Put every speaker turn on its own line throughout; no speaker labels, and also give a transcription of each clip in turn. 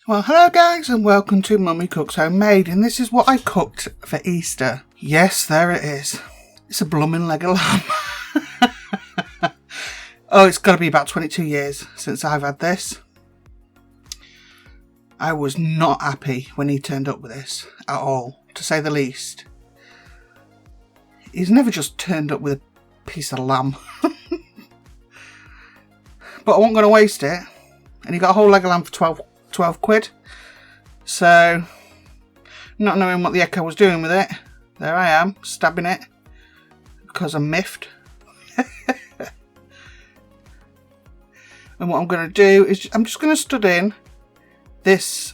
Well, hello guys and welcome to Mummy Cooks Homemade, and this is what I cooked for Easter. Yes, there it is. It's a blooming leg of lamb. Oh, it's got to be about 22 years since I've had this. I was not happy when he turned up with this at all, to say the least. He's never just turned up with a piece of lamb. But I wasn't going to waste it. And he got a whole leg of lamb for 12 quid. So, not knowing what the heck I was doing with it, there I am, stabbing it because I'm miffed. And what I'm going to do is I'm just going to stud in this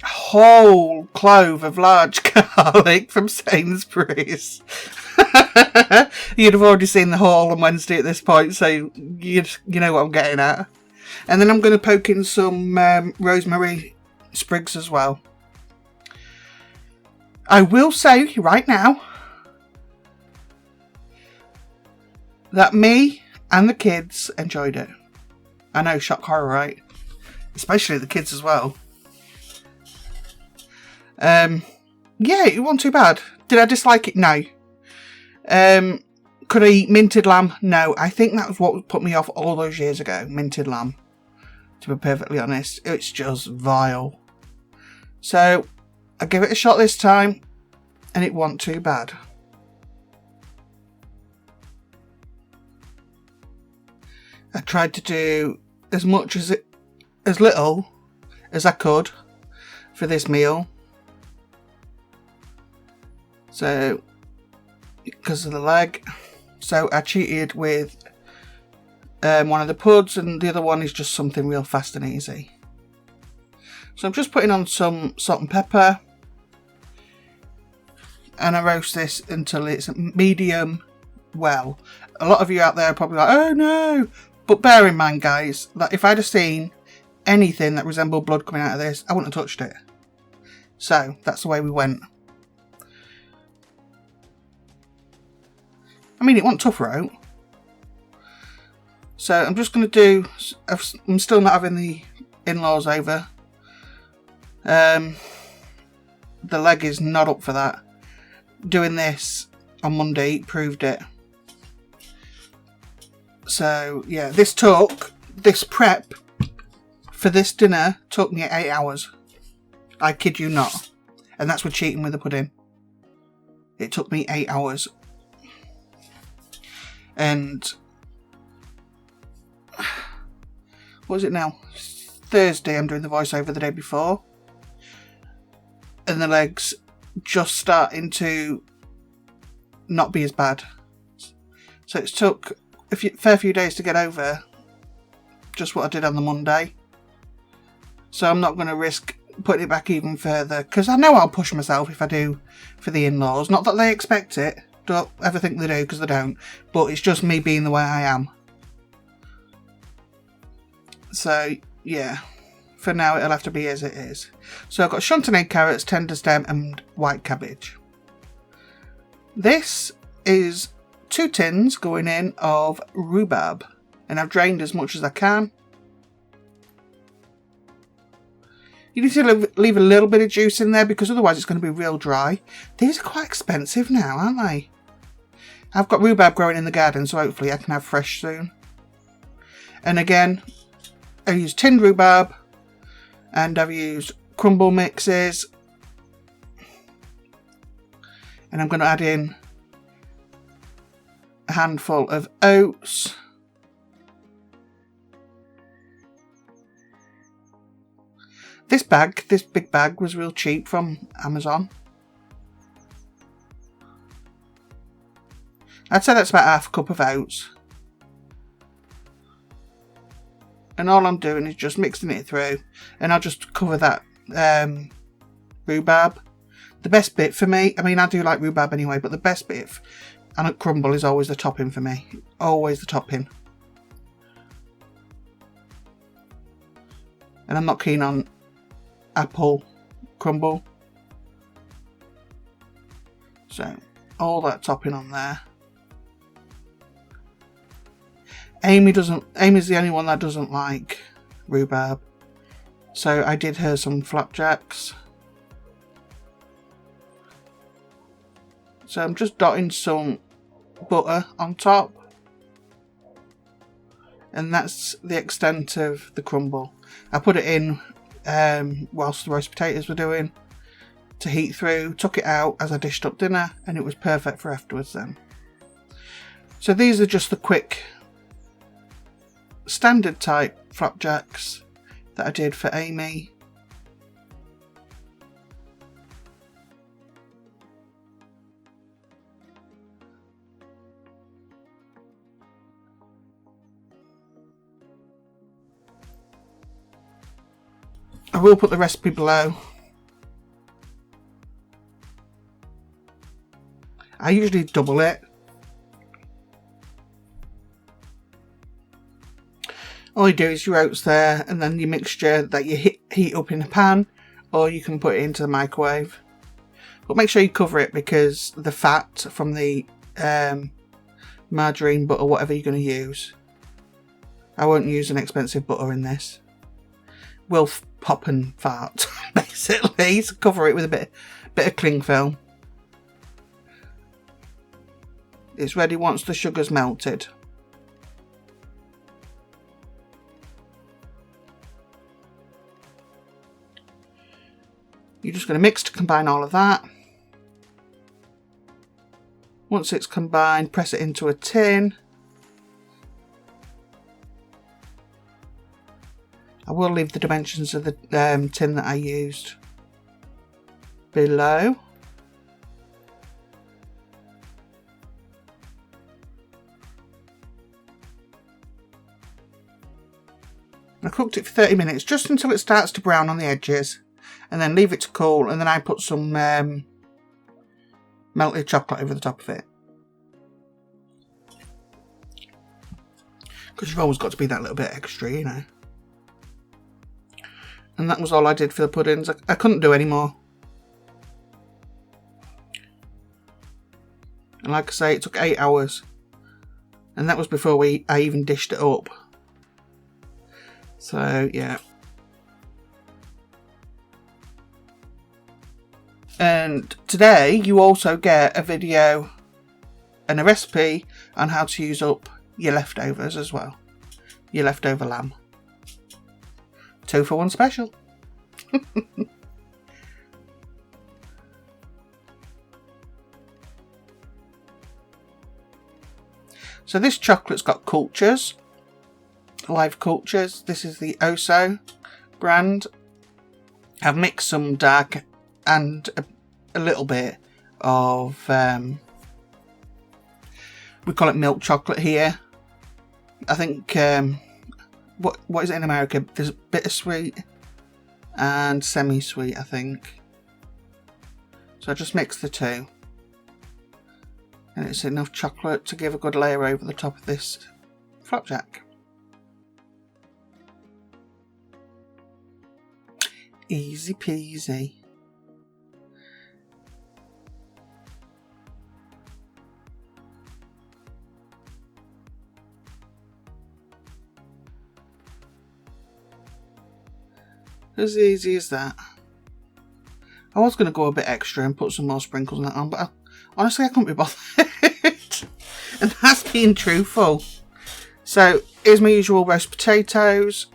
whole clove of large garlic from Sainsbury's. You'd have already seen the haul on Wednesday at this point, so you know what I'm getting at. And then I'm going to poke in some rosemary sprigs as well. I will say right now that me and the kids enjoyed it. I know, shock horror, right? Especially the kids as well. Yeah, it wasn't too bad. Did I dislike it? No. Could I eat minted lamb? No. I think that was what put me off all those years ago. Minted lamb. To be perfectly honest, it's just vile. So I gave it a shot this time, and it wasn't too bad. I tried to do as little as I could for this meal. So because of the leg, so I cheated with one of the puds, and the other one is just something real fast and easy. So I'm just putting on some salt and pepper, and I roast this until it's medium well. A lot of you out there are probably like, oh no, but bear in mind guys, that if I'd have seen anything that resembled blood coming out of this, I wouldn't have touched it. So that's the way we went. I mean, it wasn't tough route. So I'm just going to do, I'm still not having the in-laws over. The leg is not up for that. Doing this on Monday proved it. So yeah, this prep for this dinner took me 8 hours. I kid you not. And that's with cheating with the pudding. It took me 8 hours. And what is it now? Thursday, I'm doing the voiceover the day before. And the leg's just starting to not be as bad. So it took a fair few days to get over just what I did on the Monday. So I'm not going to risk putting it back even further, because I know I'll push myself if I do for the in-laws. Not that they expect it. Don't ever think they do, because they don't. But it's just me being the way I am. So, yeah, for now it'll have to be as it is. So I've got chantenay carrots, tender stem and white cabbage. This is 2 tins going in of rhubarb, and I've drained as much as I can. You need to leave a little bit of juice in there, because otherwise it's going to be real dry. These are quite expensive now, aren't they? I've got rhubarb growing in the garden, so hopefully I can have fresh soon. And again, I used tinned rhubarb, and I've used crumble mixes, and I'm going to add in a handful of oats, this big bag was real cheap from Amazon. I'd say that's about half a cup of oats. And all I'm doing is just mixing it through, and I'll just cover that rhubarb. The best bit for me, I mean, I do like rhubarb anyway, but the best bit and at crumble is always the topping for me. Always the topping. And I'm not keen on apple crumble. So all that topping on there. Amy's the only one that doesn't like rhubarb. So I did her some flapjacks. So I'm just dotting some butter on top. And that's the extent of the crumble. I put it in whilst the roast potatoes were doing to heat through, took it out as I dished up dinner, and it was perfect for afterwards then. So these are just the quick standard type flapjacks that I did for Amy. I will put the recipe below. I usually double it. All you do is your oats there, and then your mixture that you heat up in a pan, or you can put it into the microwave. But make sure you cover it, because the fat from the margarine, butter, whatever you're going to use. I won't use an expensive butter in this. Will pop and fart, basically. So cover it with a bit of cling film. It's ready once the sugar's melted. You're just going to mix to combine all of that. Once it's combined, press it into a tin. I will leave the dimensions of the tin that I used below. I cooked it for 30 minutes, just until it starts to brown on the edges, and then leave it to cool, and then I put some melted chocolate over the top of it. Because you've always got to be that little bit extra, you know. And that was all I did for the puddings. I couldn't do any more. And like I say, it took 8 hours. And that was before I even dished it up. So, yeah. And today you also get a video and a recipe on how to use up your leftovers as well. Your leftover lamb. 2 for 1 special. So this chocolate's got cultures, live cultures. This is the Oso brand. I've mixed some dark and a little bit of, we call it milk chocolate here. I think, what is it in America? There's bittersweet and semi-sweet, I think. So I just mix the two. And it's enough chocolate to give a good layer over the top of this flapjack. Easy peasy. As easy as that. I was going to go a bit extra and put some more sprinkles and that on, but honestly I couldn't be bothered. And that's being truthful. So here's my usual roast potatoes.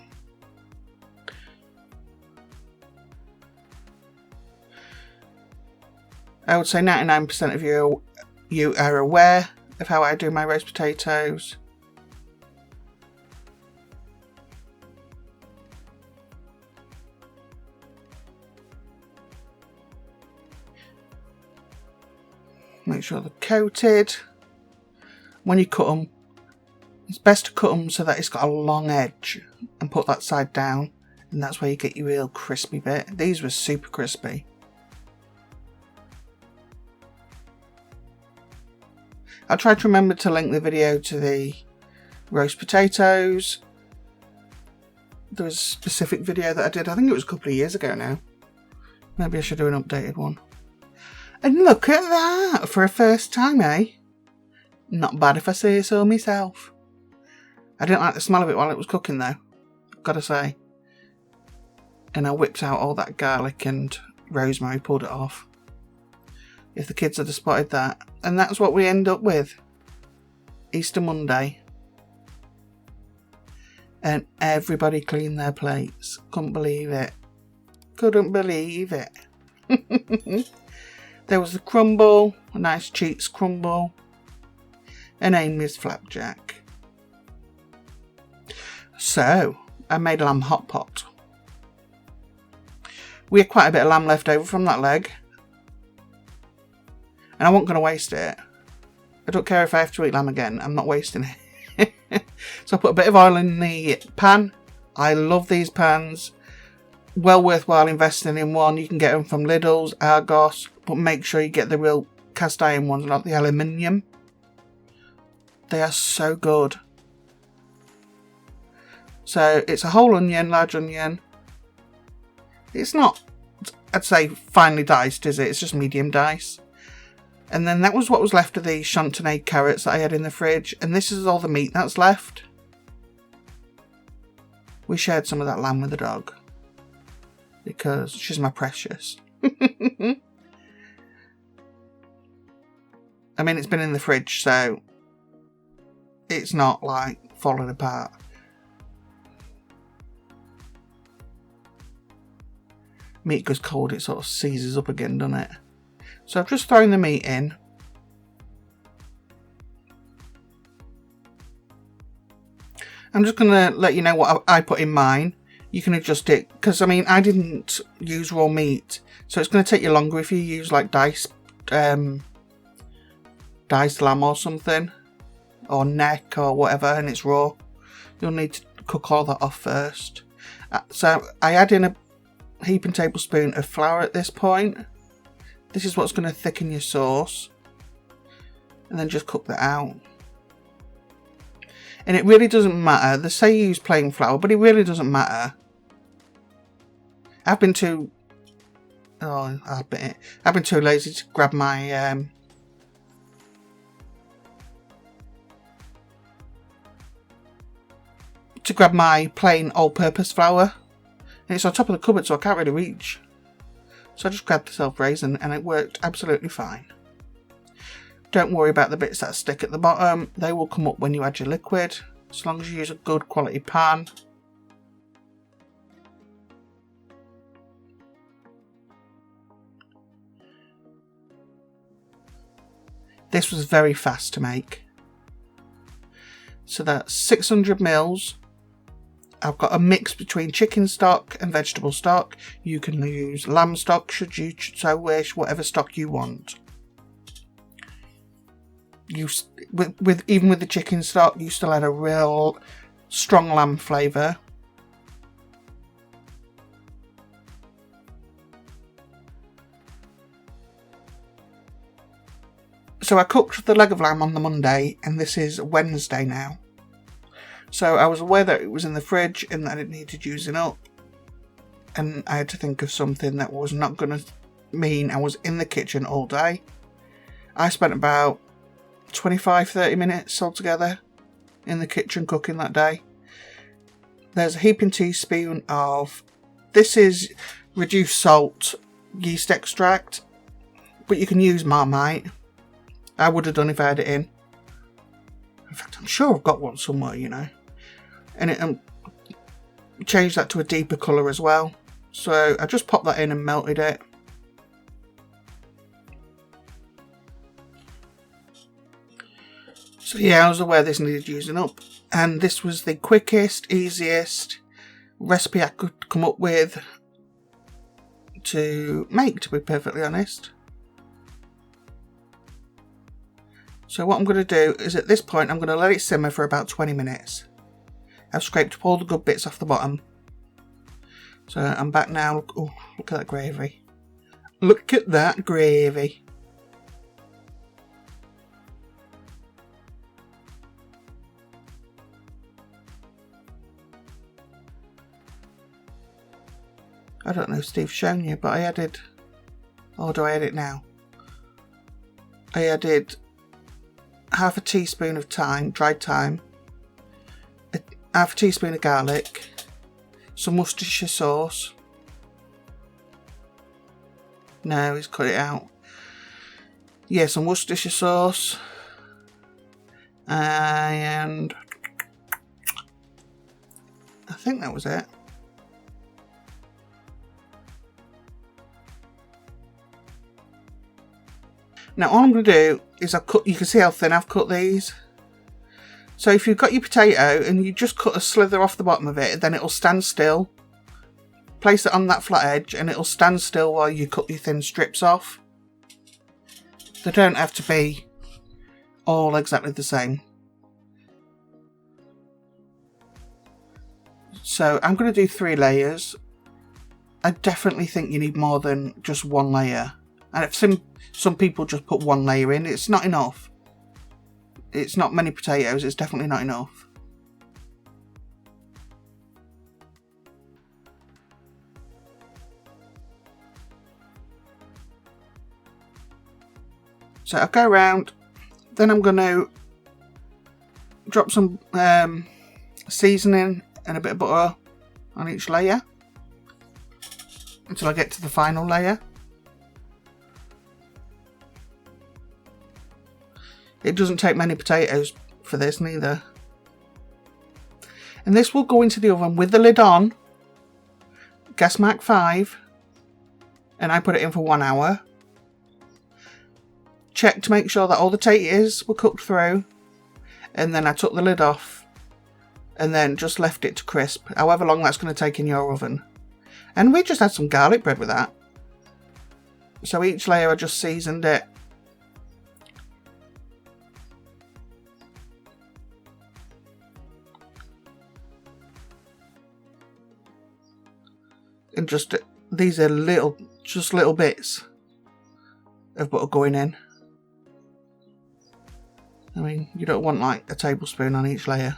I would say 99% of you are aware of how I do my roast potatoes. Make sure they're coated. When you cut them, it's best to cut them so that it's got a long edge and put that side down, and that's where you get your real crispy bit. These were super crispy. I tried to remember to link the video to the roast potatoes. There was a specific video that I did, I think it was a couple of years ago now. Maybe I should do an updated one. And look at that, for a first time, eh? Not bad if I say so myself. I didn't like the smell of it while it was cooking though, gotta say. And I whipped out all that garlic and rosemary, pulled it off. If the kids had spotted that. And that's what we end up with. Easter Monday. And everybody cleaned their plates. Couldn't believe it. Couldn't believe it. There was the crumble, a nice cheats crumble, and Amy's flapjack. So, I made lamb hot pot. We had quite a bit of lamb left over from that leg. And I wasn't going to waste it. I don't care if I have to eat lamb again, I'm not wasting it. So I put a bit of oil in the pan. I love these pans. Well worthwhile investing in one. You can get them from Lidl's, Argos, but make sure you get the real cast iron ones, not the aluminium. They are so good. So it's a whole onion, large onion. It's not, I'd say, finely diced, is it? It's just medium dice. And then that was what was left of the chantenay carrots that I had in the fridge. And this is all the meat that's left. We shared some of that lamb with the dog. Because she's my precious. I mean, it's been in the fridge, so it's not like falling apart. Meat goes cold, it sort of seizes up again, doesn't it? So I've just thrown the meat in. I'm just going to let you know what I put in mine. You can adjust it, because I mean, I didn't use raw meat, so it's going to take you longer if you use like diced lamb or something, or neck or whatever, and it's raw. You'll need to cook all that off first. So I add in a heaping tablespoon of flour at this point. This is what's going to thicken your sauce, and then just cook that out. And it really doesn't matter. They say you use plain flour, but it really doesn't matter. I've been too lazy to grab my plain all-purpose flour. And it's on top of the cupboard, so I can't really reach. So I just grabbed the self-raisin, and it worked absolutely fine. Don't worry about the bits that stick at the bottom. They will come up when you add your liquid, as long as you use a good quality pan. This was very fast to make. So that's 600 mils. I've got a mix between chicken stock and vegetable stock. You can use lamb stock should you so wish, whatever stock you want. Even with the chicken stock, you still had a real strong lamb flavour. So I cooked the leg of lamb on the Monday, and this is Wednesday now. So I was aware that it was in the fridge and that it needed using up. And I had to think of something that was not going to mean I was in the kitchen all day. I spent about 25-30 minutes altogether in the kitchen cooking that day. There's a heaping teaspoon of, this is reduced salt yeast extract, but you can use Marmite. I would have done if I had it in. In fact, I'm sure I've got one somewhere, you know. And it changed that to a deeper colour as well. So I just popped that in and melted it. So yeah, I was aware this needed using up. And this was the quickest, easiest recipe I could come up with to make, to be perfectly honest. So what I'm going to do is at this point I'm going to let it simmer for about 20 minutes. I've scraped up all the good bits off the bottom. So I'm back now. Oh, look at that gravy. Look at that gravy. I don't know if Steve's shown you, but I added... Or do I add it now? I added half a teaspoon of thyme, dried thyme, half a teaspoon of garlic, some Worcestershire sauce, No, he's cut it out. Yeah, some Worcestershire sauce. And I think that was it. Now all I'm going to do is you can see how thin I've cut these. So if you've got your potato and you just cut a slither off the bottom of it, then it'll stand still. Place it on that flat edge and it'll stand still while you cut your thin strips off. They don't have to be all exactly the same. So I'm going to do 3 layers. I definitely think you need more than just 1 layer. And if some people just put 1 layer in, it's not enough. It's not many potatoes, it's definitely not enough. So I'll go around, then I'm going to drop some seasoning and a bit of butter on each layer until I get to the final layer. It doesn't take many potatoes for this neither. And this will go into the oven with the lid on, gas mark 5, and I put it in for 1 hour. Check to make sure that all the taters were cooked through, and then I took the lid off and then just left it to crisp, however long that's going to take in your oven. And we just had some garlic bread with that. So each layer I just seasoned it. And just, these are just little bits of butter going in. I mean, you don't want like a tablespoon on each layer.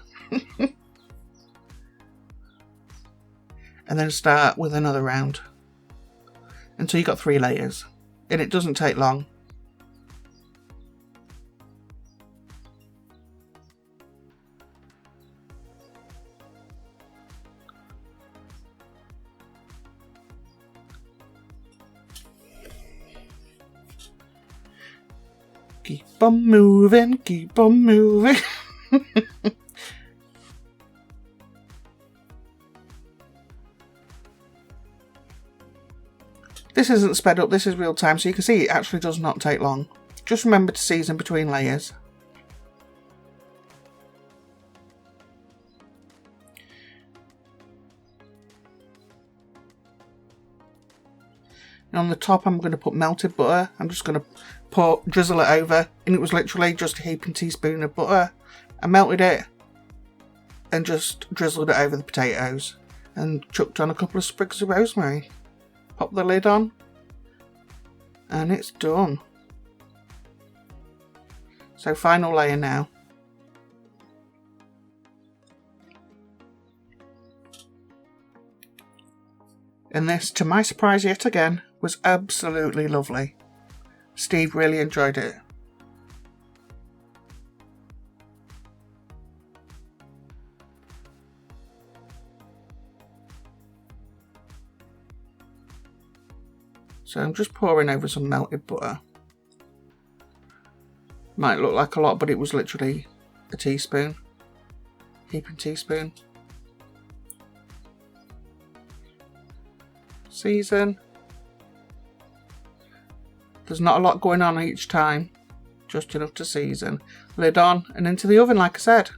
And then start with another round until you got 3 layers. And it doesn't take long. Keep on moving, keep on moving. This isn't sped up, this is real time, so you can see it actually does not take long. Just remember to season between layers. And on the top I'm going to put melted butter. I'm just going to drizzle it over, and it was literally just a heaping teaspoon of butter. I melted it and just drizzled it over the potatoes and chucked on a couple of sprigs of rosemary. Pop the lid on and it's done. So final layer now. And this, to my surprise yet again, was absolutely lovely. Steve really enjoyed it. So I'm just pouring over some melted butter. Might look like a lot, but it was literally a teaspoon. Heaping teaspoon. Season. There's not a lot going on each time. Just enough to season. Lid on and into the oven, like I said.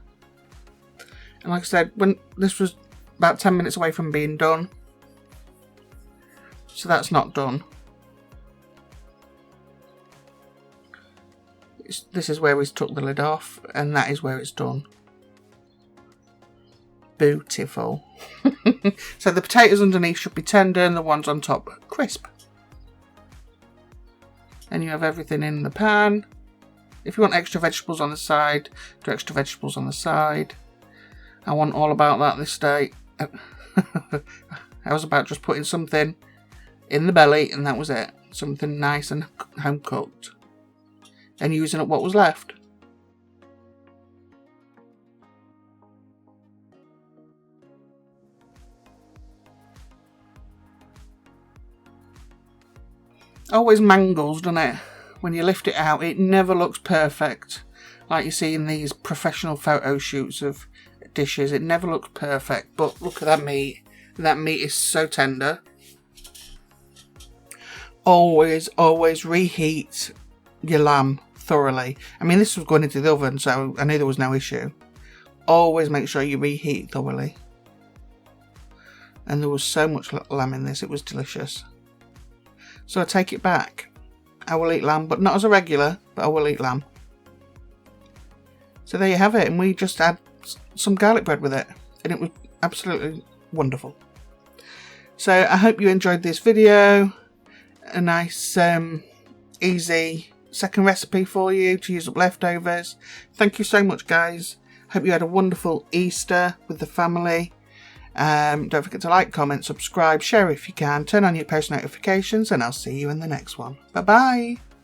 And like I said, when this was about 10 minutes away from being done. So that's not done. This is where we took the lid off, and that is where it's done. Beautiful. So the potatoes underneath should be tender and the ones on top crisp. And you have everything in the pan. If you want extra vegetables on the side, do extra vegetables on the side. I want all about that this day. I was about just putting something in the belly and that was it. Something nice and home cooked. And using up what was left. always mangles, doesn't it? When you lift it out, it never looks perfect. Like you see in these professional photo shoots of dishes, it never looks perfect. But look at that meat. That meat is so tender. Always reheat your lamb thoroughly. I mean, this was going into the oven, so I knew there was no issue. Always make sure you reheat thoroughly. And there was so much lamb in this, it was delicious. So I take it back. I will eat lamb, but not as a regular, but I will eat lamb. So there you have it, and we just had some garlic bread with it, and it was absolutely wonderful. So I hope you enjoyed this video. A nice, easy second recipe for you to use up leftovers. Thank you so much, guys. Hope you had a wonderful Easter with the family. Don't forget to like, comment, subscribe, share if you can, turn on your post notifications, and I'll see you in the next one. Bye bye.